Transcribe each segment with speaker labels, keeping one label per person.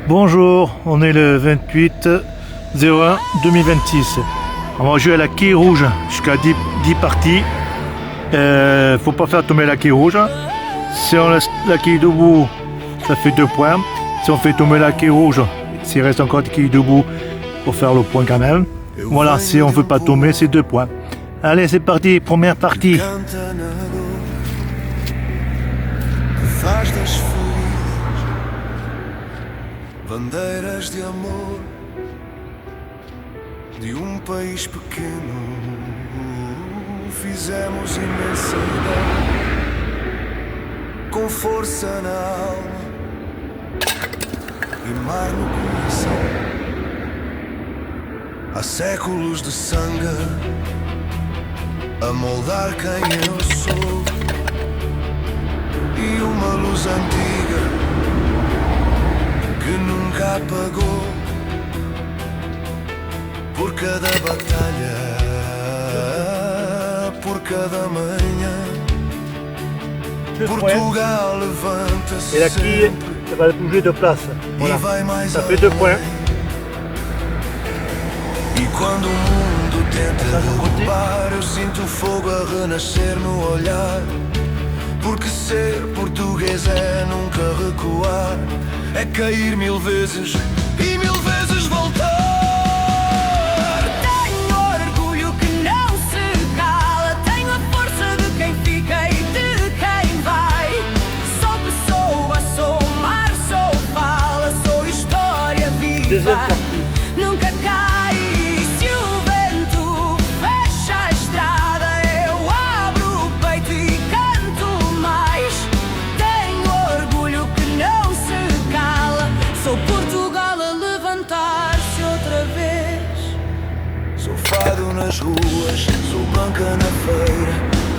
Speaker 1: Bonjour, on est le 28/01/2026. On va jouer à la quille rouge jusqu'à 10 parties. Faut pas faire tomber la quille rouge. Si on laisse la quille debout, ça fait 2 points. Si on fait tomber la quille rouge, s'il reste encore des quilles debout, faut faire le point quand même. Voilà, si on ne veut pas tomber, c'est 2 points. Allez, c'est parti, première partie.
Speaker 2: Bandeiras de amor de país pequeno, fizemos imensidão com força na alma e mar no coração. Há séculos de sangue a moldar quem eu sou e uma luz antiga que nunca apagou. Por cada batalha, por cada manhã, Portugal levanta-se.
Speaker 1: Et la quille, ça va bouger de place. Voilà. Ça fait 2 points.
Speaker 2: E quando o mundo tenta derrubar, eu sinto o fogo a renascer no olhar. Porque ser português é nunca recuar, é cair 1000 vezes e 1000 vezes voltar.
Speaker 3: Tenho orgulho que não se cala, tenho a força de quem fica e de quem vai. Sou pessoa, sou mar, sou fala, sou história viva. Nunca cai. Se o vento fecha a estrada, eu abro o peito e canto mais. Tenho orgulho que não se cala, sou Portugal a levantar-se outra vez.
Speaker 2: Sou fado nas ruas, sou banca na feira,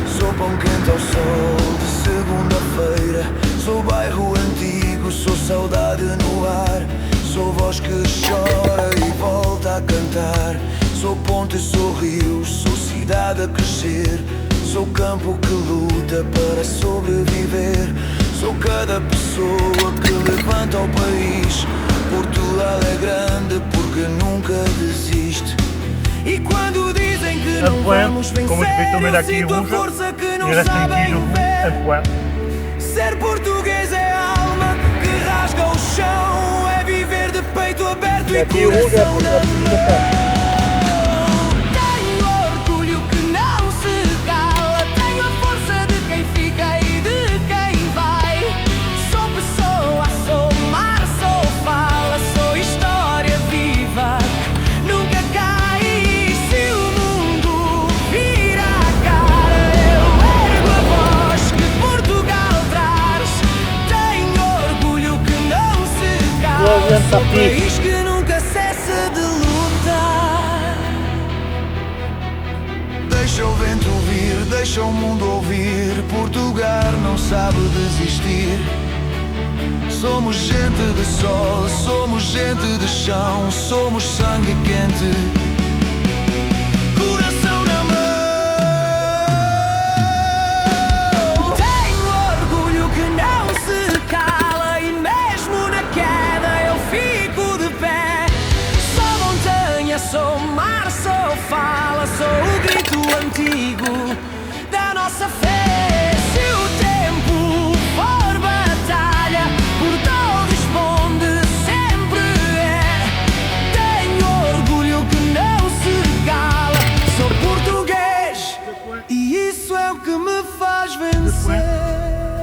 Speaker 2: sou pão quente ao sol de segunda-feira. Sou bairro antigo, sou saudade no ar, sou voz que chora e volta a cantar. Sou ponte e sou rios, sou cidade a crescer, sou campo que luta para sobreviver. Sou cada pessoa que levanta o país. Portugal é grande porque nunca desiste. E quando dizem que não vamos vencer, eu sinto a força que não sabem ver. Ser português é a alma que rasga o chão, é viver de peito aberto e coração na mão. Tenho orgulho que não se cala, tenho a força de quem fica e de quem vai. Sou pessoa, sou mar, sou fala, sou história viva. Nunca cai. Se o mundo vira a cara, eu ergo a voz que Portugal traz. Tenho orgulho que não se cala, sou país que nunca cessa de lutar. Deixa o vento vir, deixa o mundo ouvir. Portugal não sabe desistir. Somos gente de sol, somos gente de chão, somos sangue quente, coração na mão. Tenho orgulho que não se cala e mesmo na queda eu fico de pé. Sou montanha, sou mar, sou fala, sou o grito antigo da nossa fé. Se o tempo for batalha, Portugal responde sempre é. Tenho orgulho que não se cala, sou português e isso é o que me faz vencer.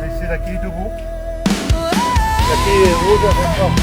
Speaker 1: Laissez la quille debout. La quille est rouge encore.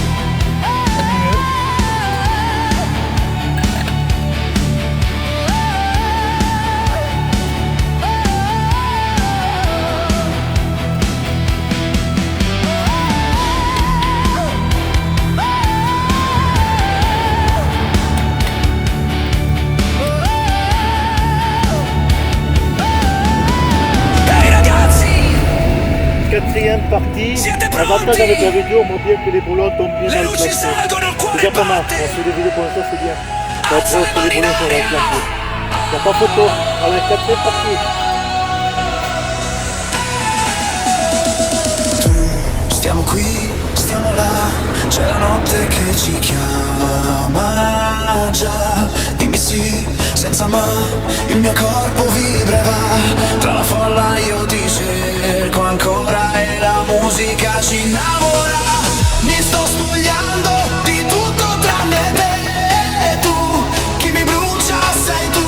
Speaker 1: Quatrième partie, l'avantage avec la vidéo, on voit bien que les boulons tombent bien dans le plateau. C'est déjà pas mal, on fait des vidéos pour l'instant, c'est bien. Après, on fait les boulons sur le plateau. Il n'y a pas photo. Allez, quatrième partie.
Speaker 2: Stiamo qui, stiamo là, c'è la notte senza ma il mio corpo vibrerà. Tra la folla io ti cerco ancora e la musica ci innamora. Mi sto spogliando di tutto tranne te. Tu, chi mi brucia sei tu.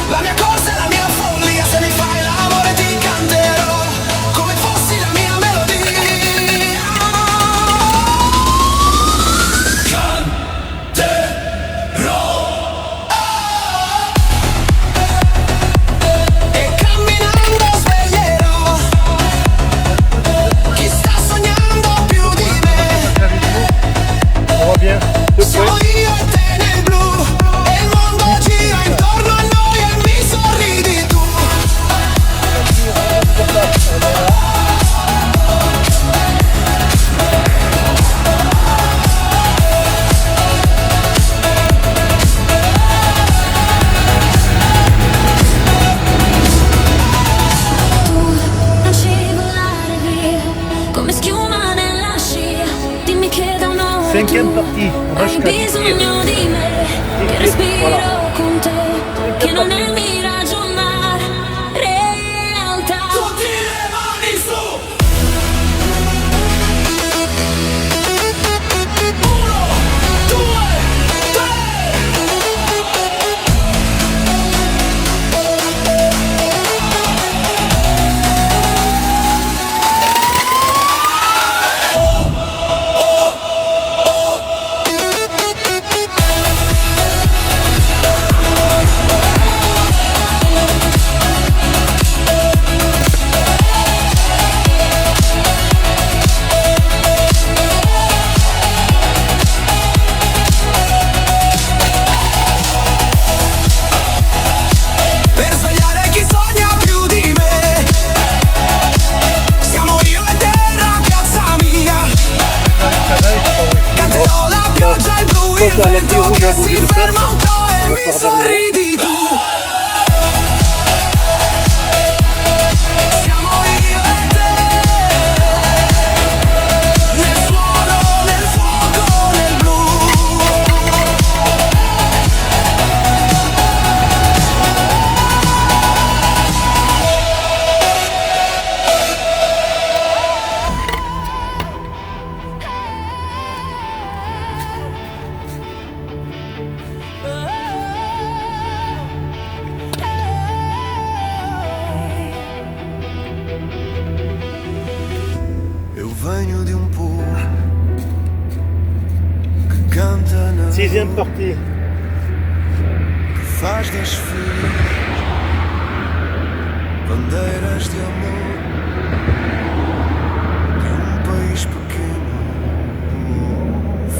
Speaker 2: La mia corsa è la mia follia. Se mi fai l'amore ti canterò come fossi la mia melodia. E camminando sveglierò chi sta sognando più di me. Siamo io e te nel blu e il mondo gira intorno a noi e mi sorridi tu.
Speaker 4: Non scivolare via come schiuma nella scia. Dimmi che da un'ora
Speaker 1: Cinquième
Speaker 4: tu
Speaker 1: partie, on va
Speaker 4: hai
Speaker 1: jusqu'à 10.
Speaker 4: bisogno di me, che respiro
Speaker 1: Voilà.
Speaker 4: con te, che non è il miraggio ma realtà.
Speaker 2: Tutti le mani su. 1, 2, 3. Per svegliare chi sogna più di me. Siamo io e te a piazza mia. Canterò la pioggia, il blu, il vento che si ferma un po' e mi sorridi tu. Siamo io e te nel suono, nel fuoco, nel blu. Eu venho de um povo que canta na
Speaker 1: Sixième partie.
Speaker 2: que faz desfiles, bandeiras de amor de um país pequeno.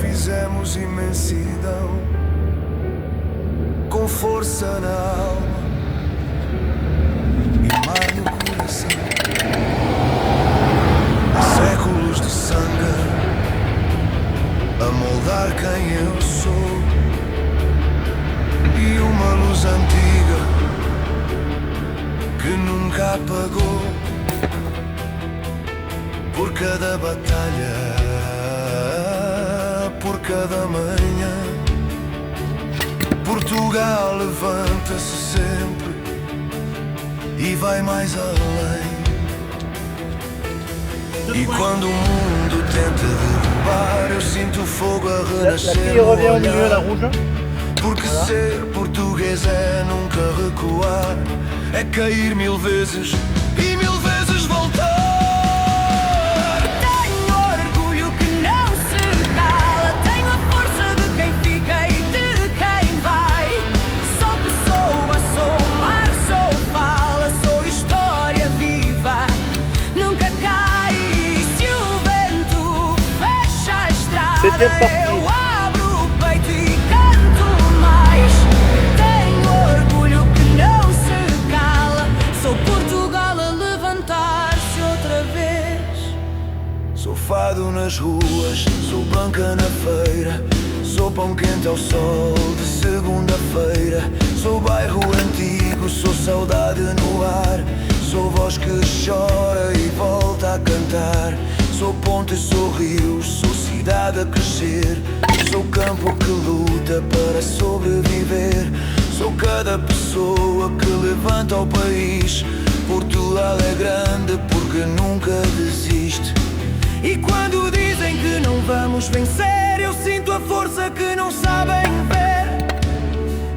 Speaker 2: Fizemos imensidão com força na alma e mar no coração. Séculos de sangue a moldar quem eu sou e uma luz antiga que nunca apagou. Por cada batalha, por cada manhã, Portugal levanta-se sempre e vai mais além. E quando o mundo tenta derrubar, eu sinto o fogo a
Speaker 1: La
Speaker 2: renascer
Speaker 1: qui
Speaker 2: no
Speaker 1: revient au milieu, la
Speaker 2: olhar.
Speaker 1: rouge.
Speaker 2: Porque ser português é nunca recuar, é cair 1000 vezes e 1000 vezes voltar.
Speaker 3: Tenho orgulho que não se cala. Tenho a força de quem fica e de quem vai. Sou pessoa, sou mar, sou fala, sou história viva. Nunca cai. E se o vento fecha a
Speaker 1: Septième
Speaker 3: estrada,
Speaker 1: partie.
Speaker 3: eu abro o peito e canto mais. Tenho orgulho que não se cala. Sou Portugal a levantar-se outra vez.
Speaker 2: Sou fado nas ruas, sou banca na feira, sou pão quente ao sol de segunda-feira. Sou bairro antigo, sou saudade no ar, sou voz que chora e volta a cantar. Sou ponte, sou rio, sou cidade a crescer, sou campo que luta para sobreviver. Sou cada pessoa que levanta o país. Portugal é grande porque nunca desiste.
Speaker 3: E quando dizem que não vamos vencer, eu sinto a força que não sabem ver.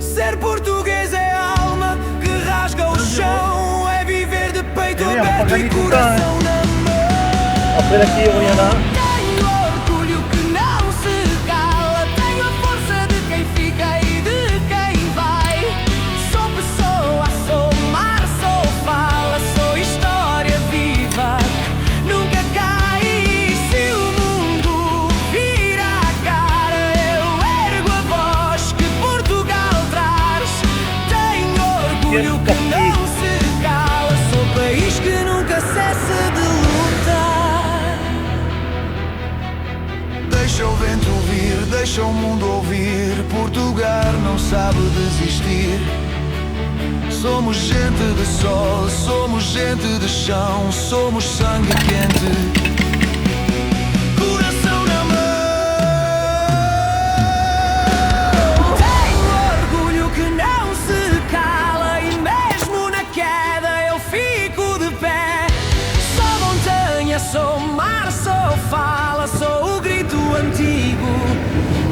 Speaker 3: Ser português é a alma que rasga o chão, é viver de peito aberto e coração na mão.
Speaker 1: Après la Kiruyana.
Speaker 3: Tenho orgulho que não se cala, tenho a força de quem fica e de quem vai. Sou pessoa, sou mar, sou fala, sou história viva, nunca cai. E se o mundo vira a cara, eu ergo a voz que Portugal traz. Tenho orgulho que não se cala, sou país que nunca cessa de lutar.
Speaker 2: Deixa o vento vir, deixa o mundo ouvir. Portugal não sabe desistir. Somos gente de sol, somos gente de chão, somos sangue quente, coração na mão.
Speaker 3: Tenho orgulho que não se cala e mesmo na queda eu fico de pé. Sou montanha, sou mar, sou fala, sou o grito antigo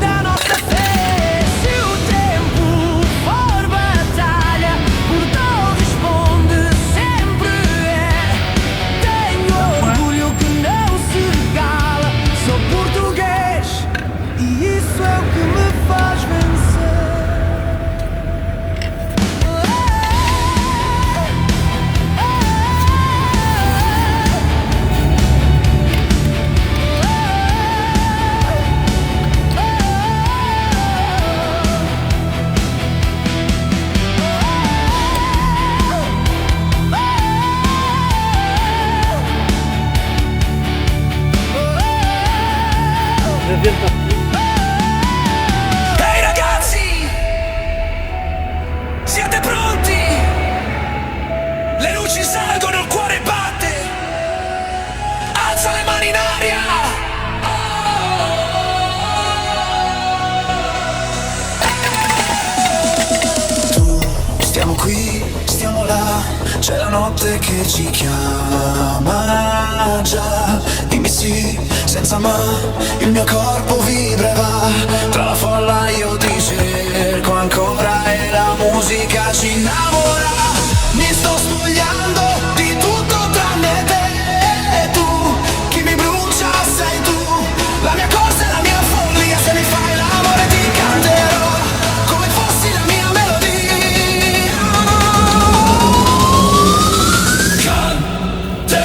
Speaker 3: da nossa fé. Se o tempo for batalha, Portugal responde sempre é. Tenho orgulho que não se cala, sou português e isso é o que me faz vencer.
Speaker 1: Deuxième partie.
Speaker 3: Ehi ragazzi, siete pronti? Le luci salgono, il cuore batte. Alza le mani in aria.
Speaker 2: Tu, stiamo qui, stiamo là, c'è la notte che ci chiama già. Dimmi sì, senza ma, il mio corpo vibra e va. Tra la folla io ti cerco ancora e la musica ci innamora. Mi sto spogliando di tutto tranne te. E tu, chi mi brucia sei tu. La mia cosa è la mia follia, se mi fai l'amore ti canterò come fossi la mia melodia. Canterò.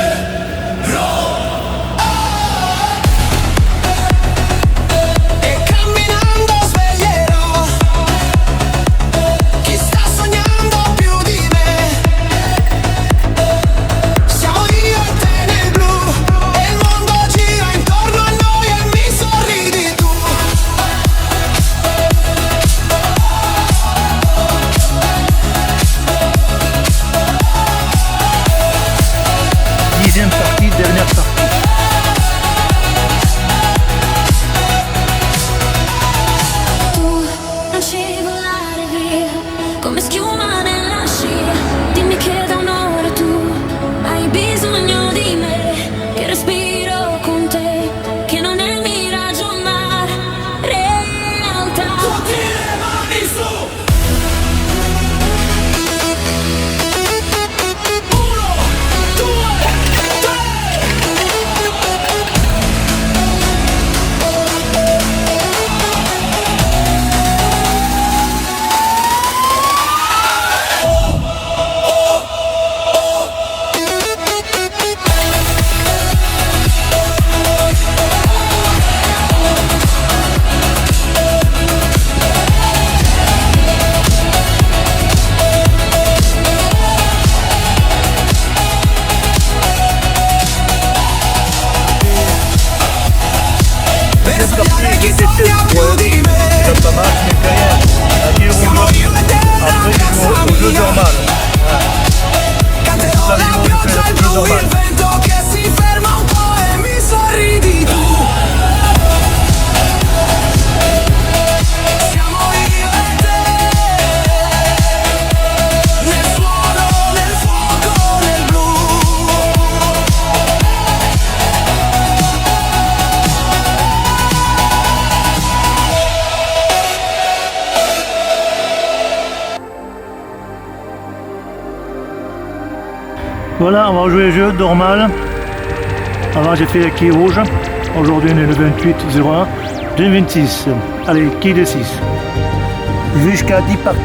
Speaker 1: Voilà, on va jouer le jeu normal. Avant j'ai fait la quille rouge. Aujourd'hui on est le 28-01. 2,26. Allez, quille de 6. Jusqu'à 10 parties.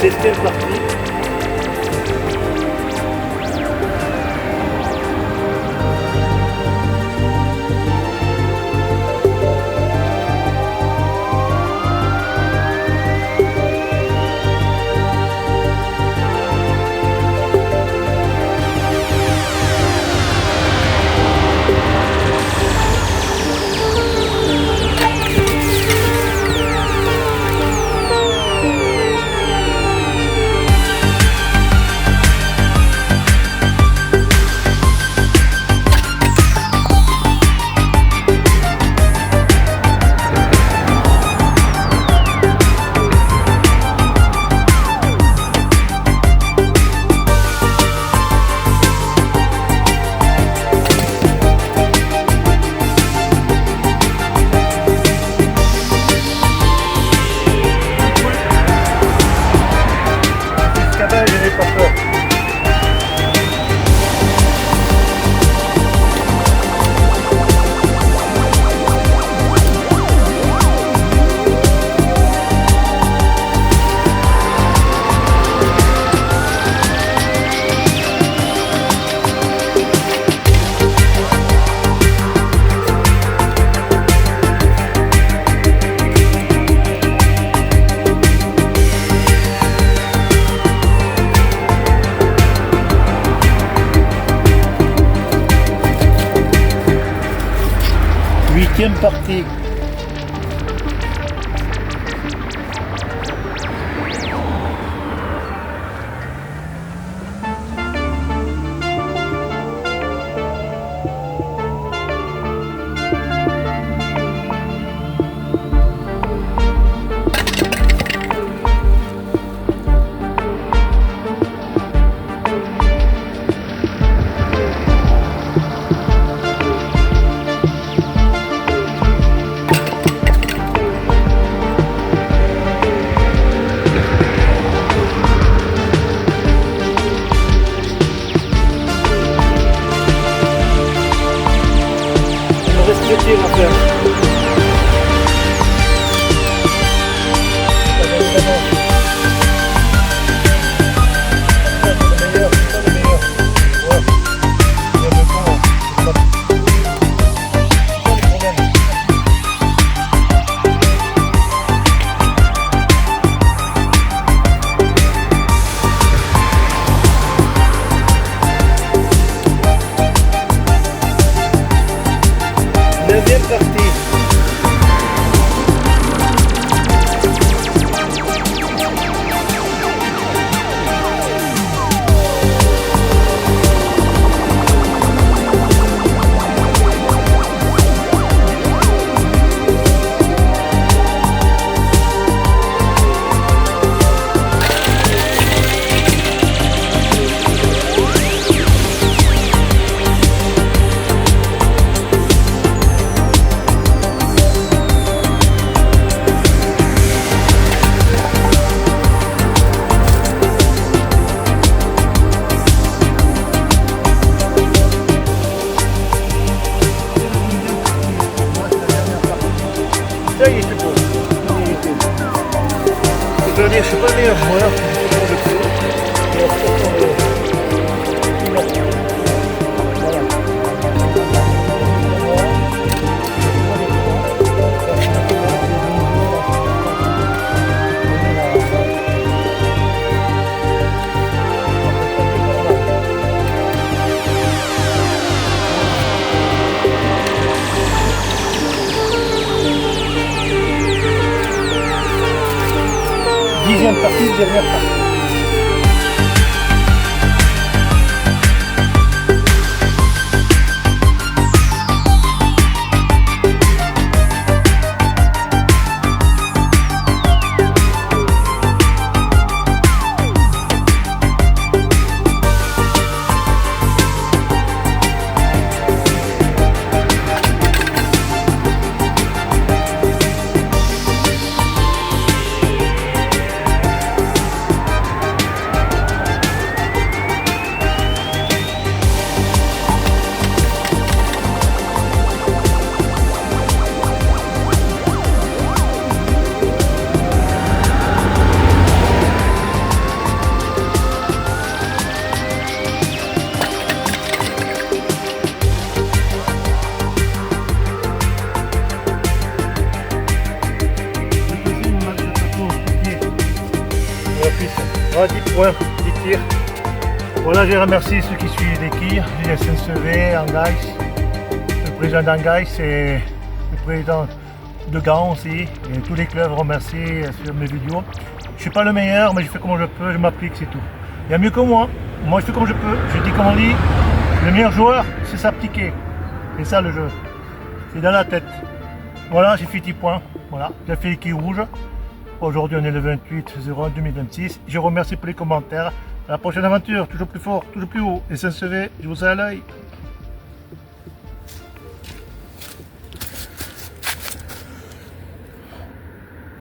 Speaker 1: Septième partie. Huitième partie. À faire. Neuvième partie. Ça y est, c'est bon. C'est-à-dire, je suis pas le meilleur joueur. Dixième partie, dernière partie. Mon fils, voilà 10 points, 10 tirs. Voilà, j'ai remercié ceux qui suivent les quilles, les SNCV, Angais, le président d'Angais et le président de Gand aussi, et tous les clubs remerciés sur mes vidéos. Je suis pas le meilleur, mais je fais comme je peux, je m'applique, c'est tout. Il y a mieux que moi, moi je fais comme je peux, je dis comme on dit, le meilleur joueur, c'est s'appliquer. C'est ça le jeu, c'est dans la tête. Voilà, j'ai fait 10 points, voilà, j'ai fait les quilles rouges. Aujourd'hui on est le 28/01/2026. Je vous remercie pour les commentaires. À la prochaine aventure, toujours plus fort, toujours plus haut. Et SNCV, je vous ai à l'œil.